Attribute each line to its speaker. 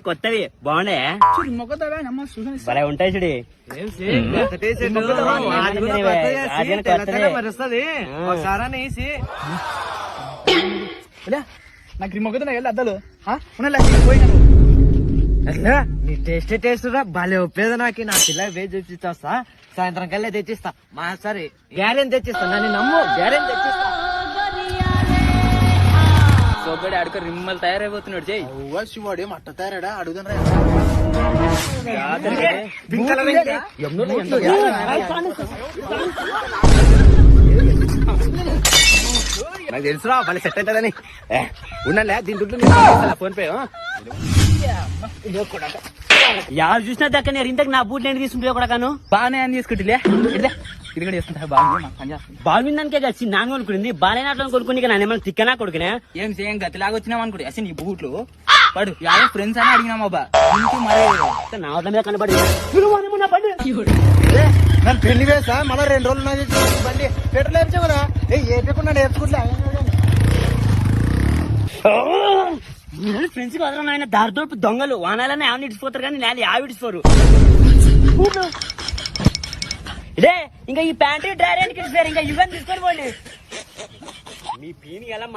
Speaker 1: కొత్తవి బాగుండే భలే ఉంటాయి చూడి
Speaker 2: నాకు రిమ్మొక్కతో అద్దాలు పోయినా
Speaker 3: నీ టేస్ట్ రా భలే ఒప్పేది నాకు. నా పిల్ల వేసి చూపిస్తా, సాయంత్రం కల్లా తెచ్చిస్తా. మా సరే గ్యారెంటీ తెచ్చిస్తా, నన్ను నమ్ము, గ్యారెంటీ తెచ్చిస్తా.
Speaker 1: సోగ్గాడి ఆడుకో రిమ్మలు తయారైపోతున్నాడు. చెయ్యి
Speaker 2: శివాడు ఏం అట్ట తయారాడా అడుగుదాం
Speaker 1: నాకు తెలుసురా మళ్ళీ సెట్ అవుతుందని. ఉండాలే దీని దుడ్లు ఫోన్ పే. ఎవరు చూసినా దక్కనే ఇంతకు నా బూట్ నేను తీసుకుంటే కూడా కాను
Speaker 2: బాగానే అని తీసుకుంటే ఇది కూడా చేసుకుంటా బాగుంది.
Speaker 1: బాగుందానికే కలిసి నాన్న కొనుక్కుంది బాగాలేనట్లు కొనుక్కుని నన్ను తిక్కనా కొడుకునే
Speaker 2: ఏం చేయం గతిలాగా వచ్చినాం అనుకుంటే అసలు నీ బూట్లు పడు యాభై ఫ్రెండ్స్ అని అడిగినామబ్బా మరి
Speaker 1: నా వద్ద మీద కనబడి
Speaker 3: నన్ను పెళ్లి వేసా మళ్ళీ 2 రోజులు బండి పెట్రోల్ వేర్చా కదా ఏపకుండా నేర్చుకుంటా.
Speaker 1: ఫ్రెండ్స్ వదలం ఆయన దారిదోపు దొంగలు వానాలనే ఆవిడ ఇడిచిపోతారు కానీ నేల ఆవిడిచిపోరు. ఇదే ఇంకా ఈ ప్యాంటు డ్రైవర్ ఇంకా ఇవన్నీ తీసుకొని పోండి. మీ పీని ఎలా